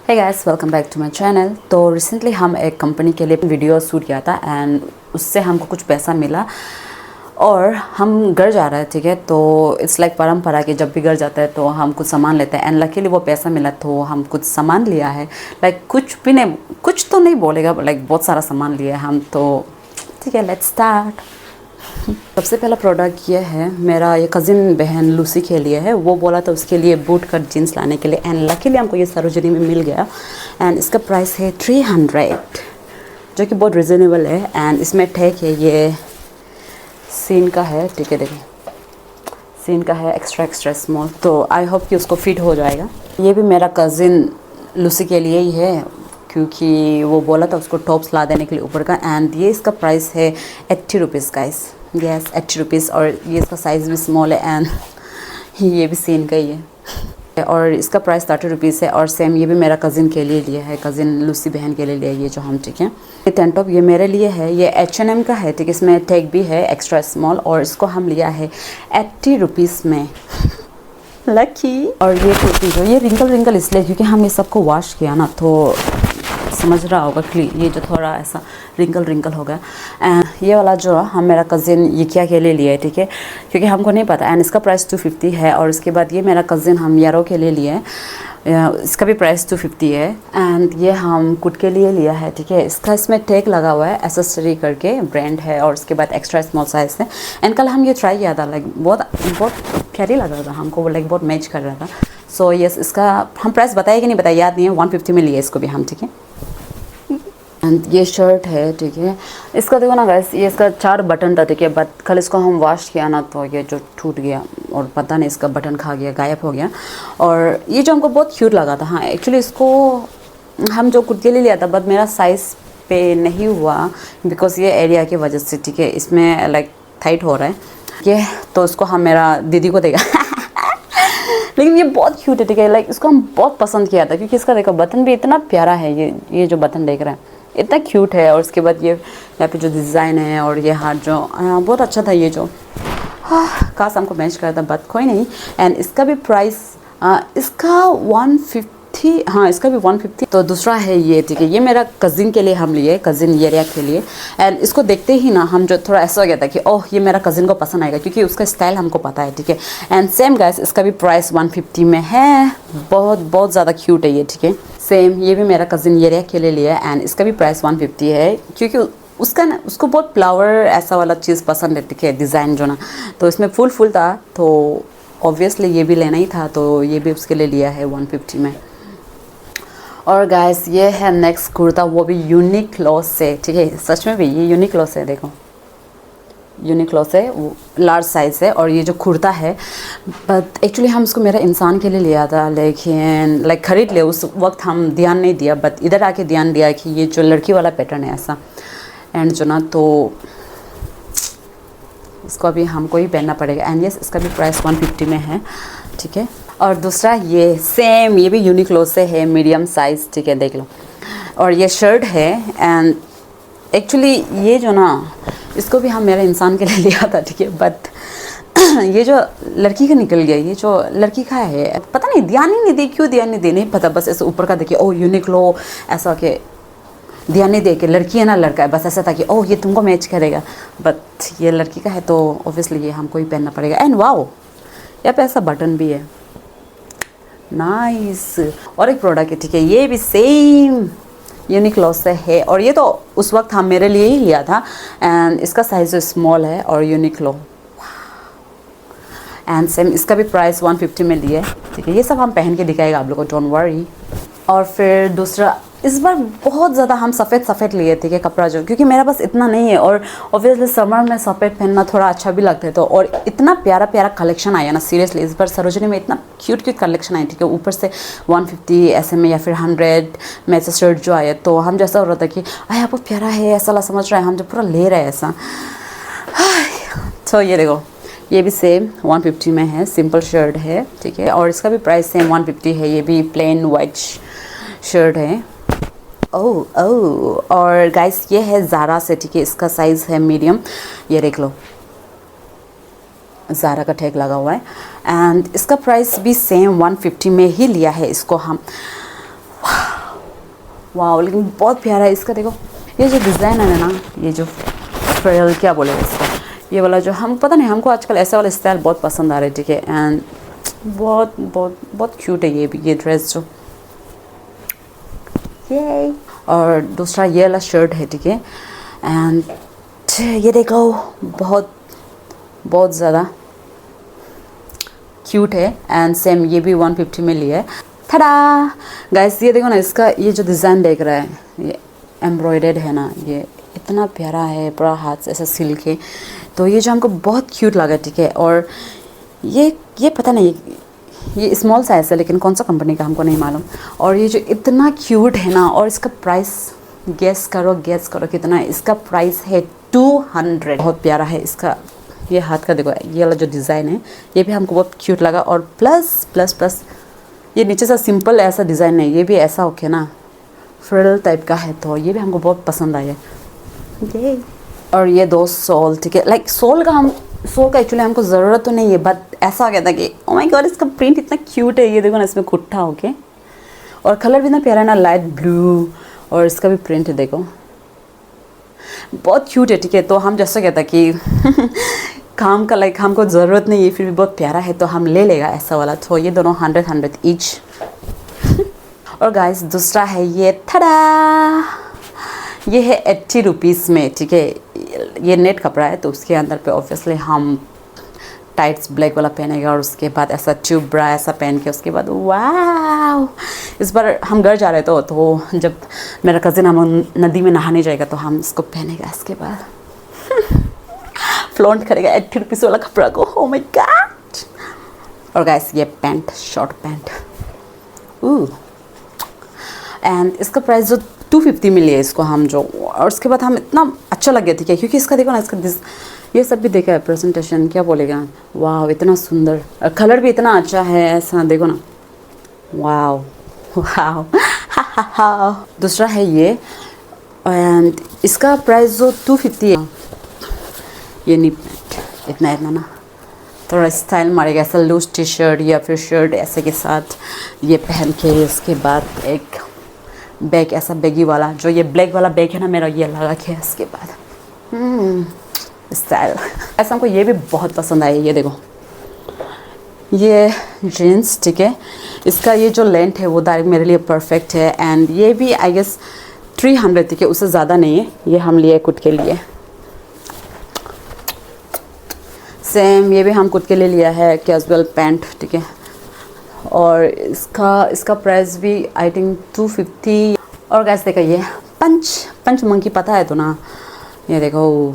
Hey guys, welcome back to my channel. तो recently हम एक कंपनी के लिए वीडियो शूट किया था एंड उससे हमको कुछ पैसा मिला और हम घर जा रहे हैं। ठीक है, तो इट्स लाइक परंपरा कि जब भी घर जाता है तो हम कुछ सामान लेते हैं एंड लकीली वो पैसा मिला तो हम कुछ सामान लिया है। लाइक कुछ भी नहीं, कुछ तो नहीं बोलेगा, लाइक बहुत सारा सामान लिया है हम। तो ठीक है, लेट्स स्टार्ट। सबसे पहला प्रोडक्ट ये है, मेरा ये कज़िन बहन लूसी के लिए है। वो बोला था उसके लिए बूट कट जीन्स लाने के लिए एंड लकीली हमको ये सरोजनी में मिल गया एंड इसका प्राइस है 300, जो कि बहुत रिजनेबल है। एंड इसमें टैग है, ये सीन का है। ठीक है, देखिए सीन का है, एक्स्ट्रा स्मॉल। तो आई होप कि उसको फिट हो जाएगा। ये भी मेरा कज़िन लूसी के लिए ही है क्योंकि वो बोला था उसको टॉप्स ला देने के लिए ऊपर का। एंड ये इसका प्राइस है 80 रुपीज़ गाइस। Yes, 80 rupees. और ये इसका साइज़ भी स्मॉल है एंड ये भी सेम का ही है और इसका प्राइस 30 रुपीज़ है। और सेम ये भी मेरा कज़िन के लिए लिया है, कज़िन लूसी बहन के लिए लिया है ये जो हम। ठीक है, ये टेंट टॉप ये मेरे लिए है, ये H&M का है। ठीक है, इसमें टैग भी है एक्स्ट्रा स्मॉल और इसको हम लिया है 80 रुपीज़ में। लकी। और ये कुर्ती जो ये रिंकल इसलिए क्योंकि हम ये सबको वॉश किया ना, तो समझ रहा होगा कि ये जो थोड़ा ऐसा रिंकल हो गया। एंड ये वाला जो हम मेरा कज़िन यकिया के लिए लिया है। ठीक है, क्योंकि हमको नहीं पता। एंड इसका प्राइस 250 है। और उसके बाद ये मेरा कज़िन हम यारो के लिए लिया है, इसका भी प्राइस 250 है। एंड ये हम कुट के लिए लिया है। ठीक है, इसमें टैग लगा हुआ है, एसेसरी करके ब्रांड है। और उसके बाद एक्स्ट्रा स्मॉल साइज़ है। एंड कल हम ये ट्राई किया था, लाइक बहुत प्यारी लग रहा था हमको, लाइक बहुत मैच कर रहा था। सो यस, इसका हम प्राइस बताया कि नहीं बताया याद नहीं है, 150 में लिया इसको भी हम। ठीक है, एंड ये शर्ट है। ठीक है, इसका देखो ना गाइस, ये इसका 4 बटन था। ठीक है, बट कल इसको हम वॉश किया ना तो ये जो टूट गया और पता नहीं इसका बटन खा गया, गायब हो गया। और ये जो हमको बहुत क्यूट लगा था। हाँ, एक्चुअली इसको हम जो कुर्ती ले लिया था बट मेरा साइज़ पे नहीं हुआ बिकॉज ये एरिया की वजह से। ठीक है, इसमें लाइक टाइट हो रहा है ये, तो इसको हम मेरा दीदी को देगा। लेकिन ये बहुत क्यूट है। ठीक है, लाइक इसको हम बहुत पसंद किया था क्योंकि इसका देखो बटन भी इतना प्यारा है। ये जो बटन देख रहे हैं इतना क्यूट है। और उसके बाद ये यहाँ पे जो डिज़ाइन है और ये हाथ जो बहुत अच्छा था। ये जो काश हमको मैच करा था बट कोई नहीं। एंड इसका भी प्राइस इसका 150। हाँ, इसका भी 150। तो दूसरा है ये। ठीक है, ये मेरा कज़िन के लिए हम लिए, कज़िन येरिया के लिए। एंड इसको देखते ही ना हम जो थोड़ा ऐसा हो गया था कि ओह ये मेरा कज़िन को पसंद आएगा क्योंकि उसका स्टाइल हमको पता है। ठीक है, एंड सेम गाइस इसका भी प्राइस 150 में है। बहुत ज़्यादा क्यूट है ये। ठीक है, सेम ये भी मेरा कज़िन येरिया के लिए लिया एंड इसका भी प्राइस 150 है क्योंकि उसको बहुत फ्लावर ऐसा वाला चीज़ पसंद है। ठीक है, डिज़ाइन जो ना, तो इसमें फुल था तो ऑब्वियसली ये भी लेना ही था, तो ये भी उसके लिए लिया है 150 में। और गाइस ये है नेक्स्ट कुर्ता, वो भी यूनिक्लो से। ठीक है, सच में भी ये यूनिक्लो से, देखो यूनिक्लो से, वो लार्ज साइज़ है। और ये जो कुर्ता है बट एक्चुअली हम इसको मेरा इंसान के लिए लिया था, लेकिन लाइक ख़रीद ले उस वक्त हम ध्यान नहीं दिया बट इधर आके ध्यान दिया कि ये जो लड़की वाला पैटर्न है ऐसा। एंड जो ना, तो इसको अभी हमको ही पहनना पड़ेगा। एंड यस, इसका भी प्राइस 150 में है। ठीक है, और दूसरा ये सेम, ये भी यूनिक्लो से है, मीडियम साइज़। ठीक है, देख लो। और ये शर्ट है एंड एक्चुअली ये जो ना, इसको भी हम मेरे इंसान के लिए लिया था। ठीक है, बट ये जो लड़की का निकल गया, ये जो लड़की का है पता नहीं, ध्यान ही नहीं दी, क्यों ध्यान नहीं दी नहीं पता। बस ऐसे ऊपर का देखिए, ओह यूनिक्लो ऐसा के ध्यान नहीं दे के, लड़की है ना लड़का है, बस ऐसा था कि ओह ये तुमको मैच करेगा। बट ये लड़की का है तो ऑब्वियसली ये हमको ही पहनना पड़ेगा। एंड वाओ, यहाँ पे ऐसा बटन भी है, नाइस। और एक प्रोडक्ट है। ठीक है, ये भी सेम यूनिक्लो से है और ये तो उस वक्त हम मेरे लिए ही लिया था। एंड इसका साइज स्मॉल है और यूनिक्लो। एंड सेम इसका भी प्राइस 150 में लिया है। ठीक है, ये सब हम पहन के दिखाएगा आप लोग को, डोंट वरी। और फिर दूसरा, इस बार बहुत ज़्यादा हम सफ़ेद लिए। ठीक है, कपड़ा जो, क्योंकि मेरा पास इतना नहीं है और ऑब्वियसली समर में सफ़ेद पहनना थोड़ा अच्छा भी लगता है। तो और इतना प्यारा कलेक्शन आया ना, सीरियसली इस बार सरोजनी में इतना क्यूट कलेक्शन आया। ठीक है, ऊपर से 150 ऐसे में या फिर 100 में ऐसे शर्ट जो आया, तो हम जैसा हो रहा था कि अरे बहुत प्यारा है ऐसा समझ रहा है, हम जो पूरा ले रहे हैं ऐसा। तो ये देखो, ये भी सेम 150 में है, सिंपल शर्ट है। ठीक है, और इसका भी प्राइस सेम 150 है। ये भी प्लेन वाइट शर्ट है। ओह और गाइस ये है ज़ारा से। ठीक है, इसका साइज़ है मीडियम, ये देख लो ज़ारा का टैग लगा हुआ है। एंड इसका प्राइस भी सेम 150 में ही लिया है इसको हम। वाह, लेकिन बहुत प्यारा है इसका। देखो ये जो डिज़ाइन है ना, ये जो फ्रिल क्या बोले इसका, ये वाला जो हम पता नहीं, हमको आजकल ऐसा वाला स्टाइल बहुत पसंद आ रहा है, ठीक है। एंड बहुत बहुत बहुत क्यूट है ये भी, ये ड्रेस जो, ये। और दूसरा ये वाला शर्ट है, ठीक है। एंड ये देखो बहुत बहुत ज़्यादा क्यूट है। एंड सेम ये भी 150 में लिया है। थड़ा गाइस, ये देखो ना, इसका ये जो डिज़ाइन देख रहा है, ये एम्ब्रॉयडर्ड है ना, ये इतना प्यारा है, पूरा हाथ से ऐसा सिल्क है। तो ये जो हमको बहुत क्यूट लगा, ठीक है। और ये पता नहीं, ये स्मॉल साइज़ है, लेकिन कौन सा कंपनी का हमको नहीं मालूम। और ये जो इतना क्यूट है ना, और इसका प्राइस गेस करो कितना है। इसका प्राइस है 200। बहुत प्यारा है इसका, ये हाथ का देखो, ये वाला जो डिज़ाइन है ये भी हमको बहुत क्यूट लगा। और प्लस ये नीचे से सिंपल ऐसा डिज़ाइन है, ये भी ऐसा होके ना फ्रिल टाइप का है, तो ये भी हमको बहुत पसंद आया ये। और ये 2 सोल, ठीक है। लाइक सोल का एक्चुअली हमको ज़रूरत तो नहीं है, बट ऐसा हो गया था कि ओ माय गॉड, इसका प्रिंट इतना क्यूट है। ये देखो ना, इसमें खुट्टा होके, और कलर भी इतना प्यारा है ना, लाइट ब्लू। और इसका भी प्रिंट है देखो, बहुत क्यूट है, ठीक है। तो हम जैसा कहता कि काम का लाइक हमको ज़रूरत नहीं है, फिर भी बहुत प्यारा है, तो हम ले लेगा ऐसा वाला। तो ये दोनों 100 ईच। और गाइस, दूसरा है ये, थड़ा, ये है 80 रुपीज़ में, ठीक है। ये नेट कपड़ा है, तो उसके अंदर पे ऑब्वियसली हम टाइट्स ब्लैक वाला पहनेगा, और उसके बाद ऐसा ट्यूब ब्रा ऐसा पहन के, उसके बाद वाव। इस बार हम घर जा रहे थे, तो जब मेरा कज़िन हम नदी में नहाने जाएगा, तो हम इसको पहनेगा, इसके बाद फ्लॉन्ट करेगा 80 रुपीज़ वाला कपड़ा को। Oh my God. और गाइस, ये पैंट, शॉर्ट पैंट, एंड इसका प्राइस जो 250 में लिया इसको हम जो। और उसके बाद हम इतना अच्छा लग गया, ठीक है, क्योंकि इसका देखो ना, इसका ये सब भी देखा है, प्रेजेंटेशन क्या बोलेगा, वाह इतना सुंदर, और कलर भी इतना अच्छा है, ऐसा देखो ना, वाह वाह। दूसरा है ये, एंड इसका प्राइस जो 250 है। ये नी पैंट इतना ना, थोड़ा स्टाइल मारेगा, ऐसा लूज टी शर्ट या फिर शर्ट ऐसे के साथ ये पहन के। इसके बाद एक बैग, ऐसा बैगी वाला, जो ये ब्लैक वाला बैग है ना मेरा, ये लगा के। इसके बाद स्टाइल ऐसा, हमको ये भी बहुत पसंद आया। ये देखो, ये जीन्स, ठीक है। इसका ये जो लेंथ है वो डायरेक्ट मेरे लिए परफेक्ट है। एंड ये भी आई गेस 300, ठीक है, उससे ज़्यादा नहीं है। ये हम लिए खुद के लिए, सेम ये भी हम खुद के लिए लिया है, कैजुअल पैंट, ठीक है। और इसका प्राइस भी आई थिंक 250। और गाइस देखो, ये पंच मंकी पता है तो ना, ये देखो,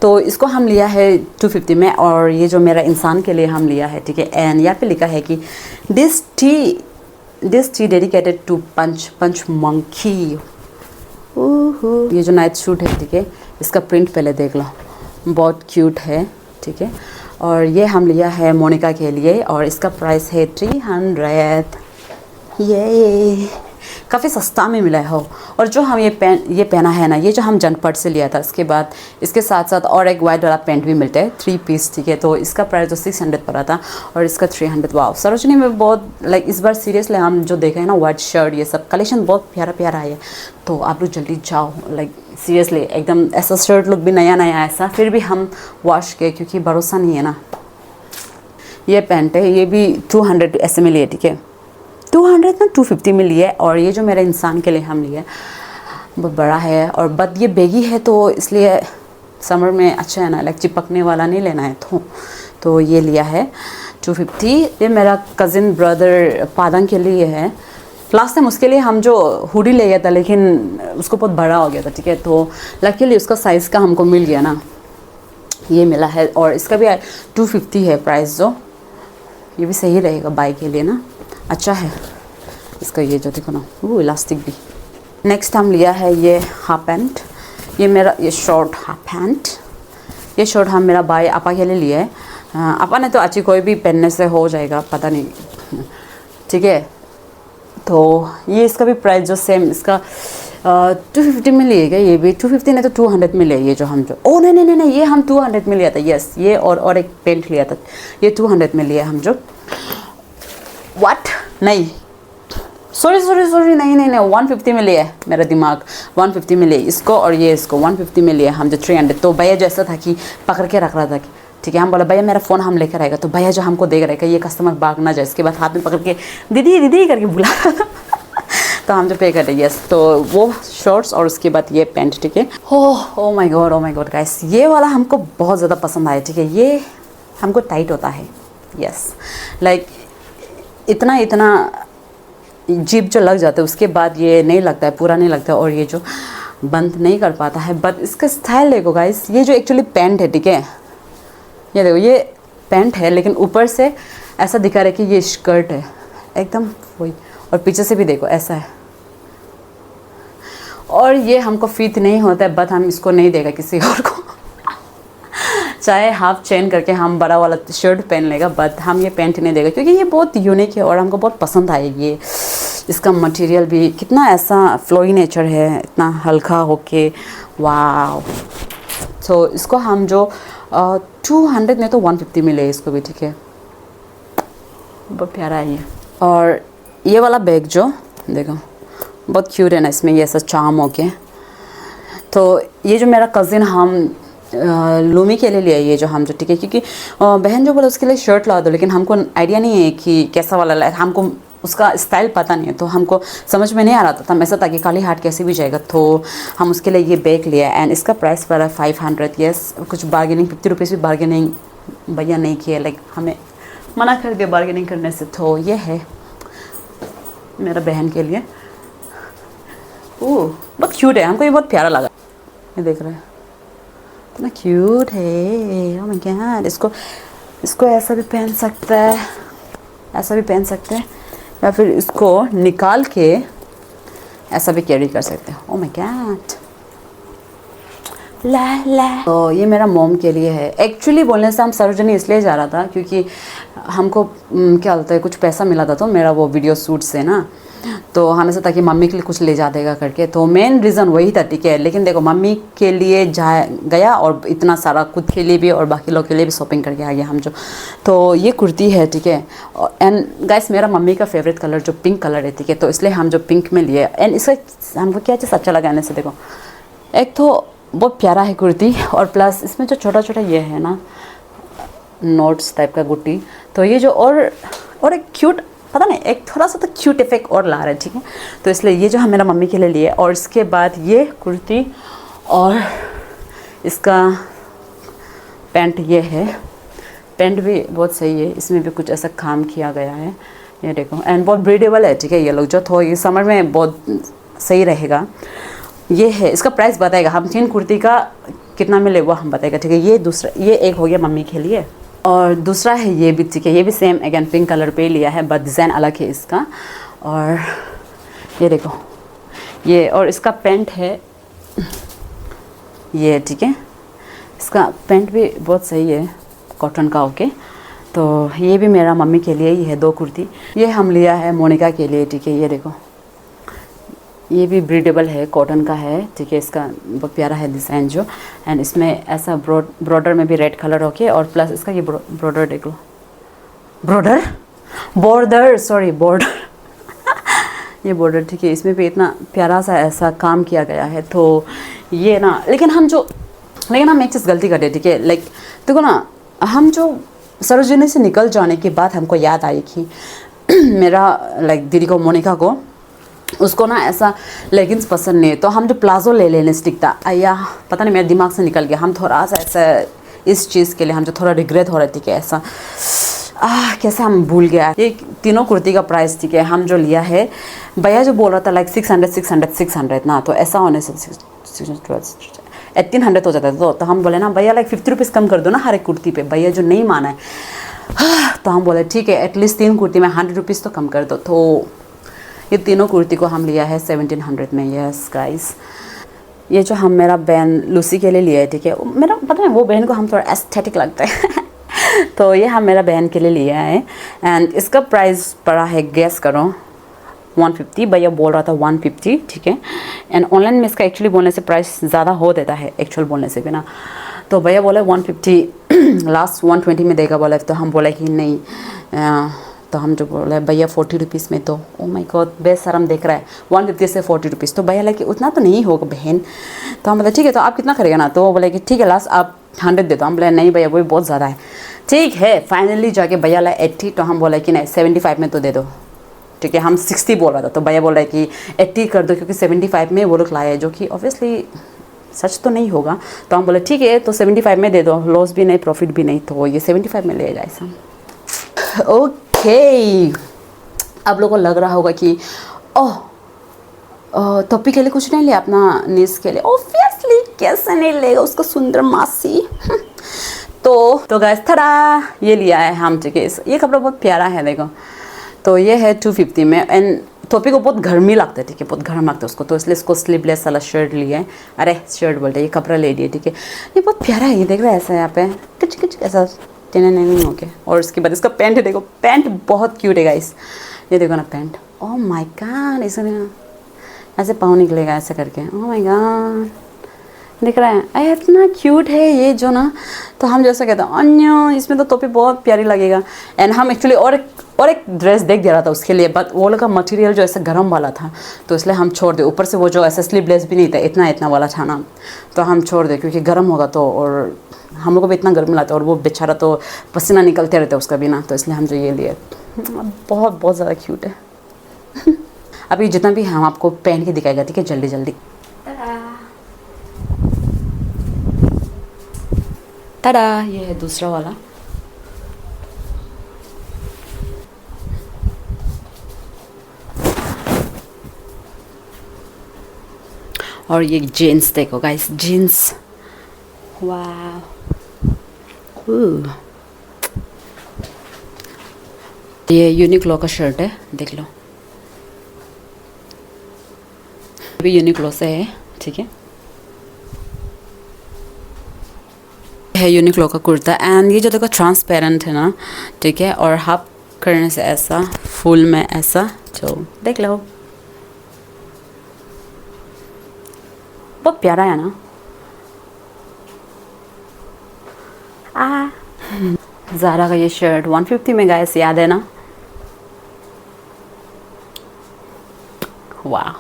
तो इसको हम लिया है 250 में। और ये जो मेरा इंसान के लिए हम लिया है, ठीक है। एंड यहाँ पे लिखा है कि this tea dedicated to punch monkey. ये जो नाइट सूट है, ठीक है, इसका प्रिंट पहले देख लो, बहुत क्यूट है, ठीक है। और ये हम लिया है मोनिका के लिए, और इसका प्राइस है 300। ये काफ़ी सस्ता में मिला है। और जो हम ये पहना है ना, ये जो हम जनपद से लिया था, इसके बाद इसके साथ साथ और एक वाइट वाला पैंट भी मिलता है, 3 पीस, ठीक है। तो इसका प्राइस जो 600 पड़ा था, और इसका 300। वाह, सरोजनी में बहुत लाइक इस बार सीरियसली हम जो देखे हैं ना, वाइट शर्ट, ये सब कलेक्शन बहुत प्यारा है। तो आप लोग जल्दी जाओ, लाइक सीरियसली एकदम ऐसा शर्ट लुक भी नया ऐसा, फिर भी हम वॉश किए, क्योंकि भरोसा नहीं है ना। ये पैंट है, ये भी 200 ऐसे में लिए, ठीक है, 200 ना 250 में लिए। और ये जो मेरे इंसान के लिए हम लिए, बहुत बड़ा है, और बट ये बेगी है, तो इसलिए समर में अच्छा है ना, लाइक चिपकने वाला नहीं लेना है, तो ये लिया है 250। ये मेरा कज़िन ब्रदर पादंग के लिए है। लास्ट टाइम उसके लिए हम जो हुडी ले गया था, लेकिन उसको बहुत बड़ा हो गया था, ठीक है। तो लकीली उसका साइज़ का हमको मिल गया ना, ये मिला है। और इसका भी 250 है प्राइस जो, ये भी सही रहेगा बाई के लिए ना, अच्छा है इसका। ये जो देखो ना, वो इलास्टिक भी। नेक्स्ट हम लिया है ये हाफ पैंट, ये शॉर्ट हाफ पैंट। ये शॉर्ट हम मेरा भाई आपा के लिए लिया है। आपा ने तो अच्छी कोई भी पहनने से हो जाएगा, पता नहीं, ठीक है। तो ये इसका भी प्राइस जो सेम, इसका 250 में लिएगा। ये भी 250 नहीं तो 200 में लिया। ये जो हम ओ नहीं, ये हम 200 में लिया था, यस। ये और एक पेंट लिया था, ये 200 में लिया हम जो। व्हाट, नहीं सॉरी सॉरी सॉरी, नहीं नहीं नहीं, 150 में लिया है मेरा दिमाग, 150 में लिए इसको और ये इसको 150 में लिया हम जो 300। तो भैया जो ऐसा था कि पकड़ के रख रहा था कि ठीक है, हम बोला भैया मेरा फ़ोन हम लेकर आएगा। तो भैया जो हमको देख रहा है ये कस्टमर भाग ना जाए, इसके बाद हाथ में पकड़ के दीदी दीदी करके बुला तो हम जो पे कर रहे यस। तो वो शॉर्ट्स और उसके बाद ये पैंट, ठीक है। ओ माय गॉड गाइस, ये वाला हमको बहुत ज़्यादा पसंद आया, ठीक है। ये हमको टाइट होता है यस, लाइक इतना जीप जो लग जाता है उसके बाद ये नहीं लगता है, पूरा नहीं लगता है, और ये जो बंद नहीं कर पाता है। बट इसका स्टाइल देखो गाइस, ये जो एक्चुअली पैंट है, ठीक है, ये देखो ये पैंट है, लेकिन ऊपर से ऐसा दिखा रहा है कि ये स्कर्ट है एकदम वही, और पीछे से भी देखो ऐसा है। और ये हमको फिट नहीं होता है, बट हम इसको नहीं देगा किसी और को चाहे हाफ चेन करके हम बड़ा वाला शर्ट पहन लेगा, बट हम ये पैंट नहीं देगा, क्योंकि ये बहुत यूनिक है और हमको बहुत पसंद आया। ये इसका मटेरियल भी कितना ऐसा फ्लोई नेचर है, इतना हल्का होके, वाव। तो इसको हम जो 200 में तो 150 मिले इसको भी, ठीक है, बहुत प्यारा है ये। और ये वाला बैग जो देखो बहुत क्यूट है ना, इसमें ये ऐसा चार्म होके। तो ये जो मेरा कज़िन हम लूमी के लिए लिया ये जो हम जो, ठीक है, क्योंकि बहन जो बोला उसके लिए शर्ट ला दो, लेकिन हमको आइडिया नहीं है कि कैसा वाला लाए, हमको उसका स्टाइल पता नहीं है, तो हमको समझ में नहीं आ रहा था। हम ऐसा था कि काली हाट कैसे भी जाएगा, तो हम उसके लिए ये बैग लिया। एंड इसका प्राइस पड़ा 500 यस। कुछ बार्गेनिंग 50 रुपीज़ भी बार्गेनिंग भैया नहीं किया, लाइक हमें मना कर दिया बार्गेनिंग करने से। तो ये है मेरा बहन के लिए। ओह बहुत क्यूट है, हमको ये बहुत प्यारा लगा। ये देख रहे हैं इतना क्यूट है, ओह माय गॉड। इसको ऐसा भी पहन सकता है, ऐसा भी पहन सकते हैं, या फिर इसको निकाल के ऐसा भी कैरी कर सकते हैं। ओह माय गॉड, ला ला। तो ये मेरा मॉम के लिए है। एक्चुअली बोलने से हम सरोजनी इसलिए जा रहा था क्योंकि हमको क्या बोलते हैं कुछ पैसा मिला था, तो मेरा वो वीडियो शूट से ना, तो हमें से था कि मम्मी के लिए कुछ ले जा देगा करके, तो मेन रीज़न वही था, ठीक है। लेकिन देखो मम्मी के लिए गया और इतना सारा खुद के लिए भी और बाकी लोग के लिए भी शॉपिंग करके आ गया हम जो। तो ये कुर्ती है, ठीक है। एंड गाइस मेरा मम्मी का फेवरेट कलर जो पिंक कलर है, ठीक है, तो इसलिए हम जो पिंक में लिए। एंड इसका हमको क्या चीज़ अच्छा लगा से, देखो एक तो बहुत प्यारा है कुर्ती, और प्लस इसमें जो छोटा छोटा ये है ना नोट्स टाइप का गुट्टी, तो ये जो और एक क्यूट, पता नहीं एक थोड़ा सा तो क्यूट इफेक्ट और ला रहा है, ठीक है। तो इसलिए ये जो हम मेरा मम्मी के लिए लिए। और इसके बाद ये कुर्ती और इसका पैंट, ये है पैंट भी बहुत सही है, इसमें भी कुछ ऐसा काम किया गया है, ये देखो। एंड बहुत ब्रीडेबल है, ठीक है, ये लोग जो थो ये समर में बहुत सही रहेगा। ये है, इसका प्राइस बताएगा, हम 3 कुर्ती का कितना मिले वो हम बताएगा, ठीक है। ये दूसरा, ये एक हो गया मम्मी के लिए, और दूसरा है ये भी, ठीक है, ये भी सेम अगेन पिंक कलर पे लिया है, बट डिज़ाइन अलग है इसका। और ये देखो ये, और इसका पैंट है ये, ठीक है, इसका पैंट भी बहुत सही है, कॉटन का ओके। तो ये भी मेरा मम्मी के लिए ही है 2 कुर्ती। ये हम लिया है मोनिका के लिए, ठीक है, ये देखो ये भी ब्रीडेबल है, कॉटन का है, ठीक है। इसका बहुत प्यारा है डिज़ाइन जो, एंड इसमें ऐसा बॉर्डर में भी रेड कलर होके, और प्लस इसका ये बॉर्डर देख लो, बॉर्डर सॉरी बॉर्डर ये बॉर्डर, ठीक है, इसमें भी इतना प्यारा सा ऐसा काम किया गया है। तो ये ना, लेकिन हम एक चीज़ गलती कर रहे, ठीक है, लाइक देखो ना, हम जो सरोजनी से निकल जाने के बाद हमको याद आई कि मेरा लाइक दीदी को, मोनिका को, उसको ना ऐसा लेगिंग्स पसंद नहीं है, तो हम जो प्लाजो ले लेने स्टिक था, आया पता नहीं मेरे दिमाग से निकल गया। हम थोड़ा सा ऐसा इस चीज़ के लिए हम जो थोड़ा रिग्रेट हो रहे थे कि ऐसा कैसे हम भूल गया। ये तीनों कुर्ती का प्राइस, ठीक है, हम जो लिया है, भैया जो बोल रहा था लाइक 600 ना, तो ऐसा होने से 1800 हो जाता था। तो हम बोले ना भैया लाइक 50 रुपीज़ कम कर दो ना हर एक कुर्ती पे। भैया जो नहीं माना है, तो हम बोले ठीक है एटलीस्ट 3 कुर्ती में 100 रुपीज़ तो कम कर दो। तो ये तीनों कुर्ती को हम लिया है 1700 में। यस गाइस, ये जो हम मेरा बहन लूसी के लिए लिया है, ठीक है, मेरा पता है वो बहन को हम थोड़ा एस्थेटिक लगता है तो ये हम मेरा बहन के लिए लिया है, एंड इसका प्राइस पड़ा है, गेस करो, 150। भैया बोल रहा था 150, ठीक है। एंड ऑनलाइन में इसका एक्चुअली बोलने से प्राइस ज़्यादा हो देता है एक्चुअल बोलने से भी ना, तो भैया बोला 150 लास्ट 120 में देगा बोला। तो हम बोले कि नहीं तो हम जो बोल रहे भैया 40 रुपीज़ में दो। ओ माय गॉड, बेशरम देख रहा है 150 से 40 रुपीज़। तो भैया लगे उतना तो नहीं होगा बहन। तो हम बोले ठीक है, तो आप कितना करेगा ना। तो वो बोले कि ठीक है लास्ट आप 100 दे दो। हम बोले नहीं भैया वो भी बहुत ज़्यादा है। ठीक है, फाइनली जाके भैया लाए 80। तो हम बोले कि नहीं 75 में तो दे दो। ठीक है, हम 60 बोल रहा था, तो भैया बोल रहा है कि 80 कर दो, क्योंकि 75 में वो लोग लाए, जो कि ऑब्वियसली सच तो नहीं होगा। तो हम बोले ठीक है, तो 75 में दे दो, लॉस भी नहीं प्रॉफिट भी नहीं, तो ये 75 में ले जाए सब। ओके, आप लोगों को लग रहा होगा कि ओह टॉपी के लिए कुछ नहीं लिया अपना नीस के लिए। ऑब्वियसली कैसे नहीं लेगा उसका सुंदर मासी। तो गाइस थड़ा ये लिया है हम। ठीक है, ये कपड़ा बहुत प्यारा है देखो। तो ये है 250 में। एंड टोपी को बहुत गर्मी लगता है। ठीक है, बहुत गर्म लगता है उसको, तो इसलिए इसको स्लीवलेस वाला शर्ट लिया है। अरे शर्ट बोलते ये कपड़ा ले लिए। ठीक है, ये बहुत प्यारा है, ये देख रहा है ऐसा यहाँ पे कुछ कुछ ऐसा टेने नहीं ओके। और उसके बाद इसका पैंट है देखो, पैंट बहुत क्यूट है गाइस। ये देखो ना पैंट, ओह माय गॉड, ऐसे पाँव निकलेगा ऐसे करके। ओह माय गॉड, दिख रहा है अरे इतना क्यूट है ये जो ना। तो हम जैसा कहते हैं अन्य इसमें तो टोपी बहुत प्यारी लगेगा। एंड हम एक्चुअली और एक ड्रेस देख दिया रहा था उसके लिए, बट वो लगा मटेरियल जो ऐसा गर्म वाला था, तो इसलिए हम छोड़ दे। ऊपर से वो जो ऐसा स्लीवलेस भी नहीं था, इतना वाला था ना, तो हम छोड़ दे क्योंकि गर्म होगा तो। और हम लोग को भी इतना गर्म लाता है, और वो बेचारा तो पसीना निकलते रहता है उसका भी ना, तो इसलिए हम जो ये लिए बहुत ज़्यादा क्यूट है। अभी जितना भी हम आपको पहन के दिखाएगा, ठीक है, जल्दी जल्दी। टाडा, ये है दूसरा वाला। और ये जीन्स देखो गाइस, जीन्स वाह। ये यूनिक्लो का शर्ट है, देख लो, भी यूनिक्लो से है। ठीक है यूनिक्लो का कुर्ता। एंड ये जो देखो ट्रांसपेरेंट है ना, ठीक है, और हाफ करने से ऐसा, फुल में ऐसा, जो देख लो बहुत प्यारा है ना। ज़ारा का ये शर्ट 150 में गाइस, याद है ना। वाह,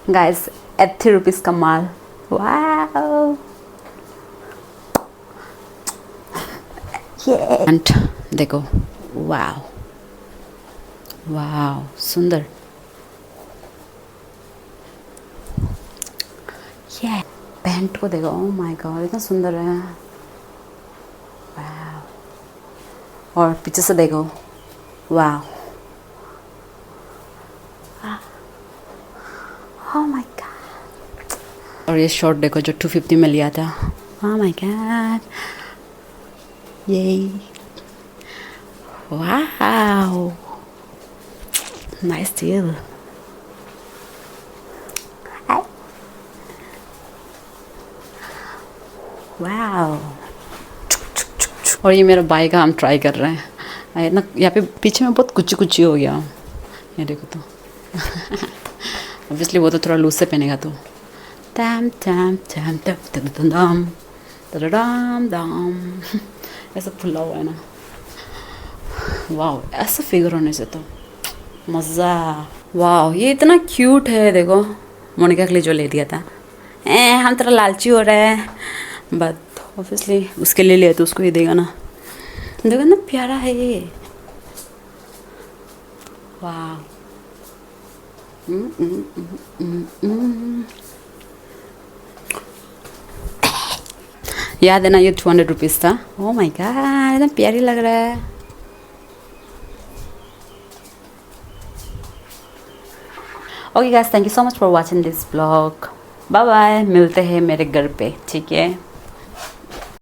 गाइस 80 रुपीज़ का माल। वाह, एंड देखो, वाह वाह सुंदर। ये पैंट को देखो, ओह माय गॉड इतना सुंदर है। वाह, और पीछे से देखो, वाह, ओह माय गॉड। और ये शॉर्ट देखो जो 250 में लिया था। ओह माय गॉड, ये वाह, नाइस डील। वाह, और ये मेरा बाई का हम ट्राई कर रहे हैं ना। यहाँ पे पीछे में बहुत कुची कुची हो गया, ये देखो। तो ऑब्वियसली वो तो थोड़ा लूज से पहनेगा, तो टैम टैम टैम टैम दाम दाम दाम ऐसा फुला हुआ है ना। वाह, ऐसा फिगर होने से तो मज़ा। वाह, ये इतना क्यूट है देखो, मोनिका के लिए जो ले दिया था। हम थोड़ा लालची हो रहे हैं, बट ऑब्वियसली उसके लिए लिया तो उसको ही देगा ना। देखो ना प्यारा है ये। वाह, याद है ना ये 200 रुपीज़ था। ओह माय गॉड, इतना प्यारी लग रहा है। Okay guys, thank you so much for watching this blog. Bye bye, मिलते हैं मेरे घर पे, ठीक है।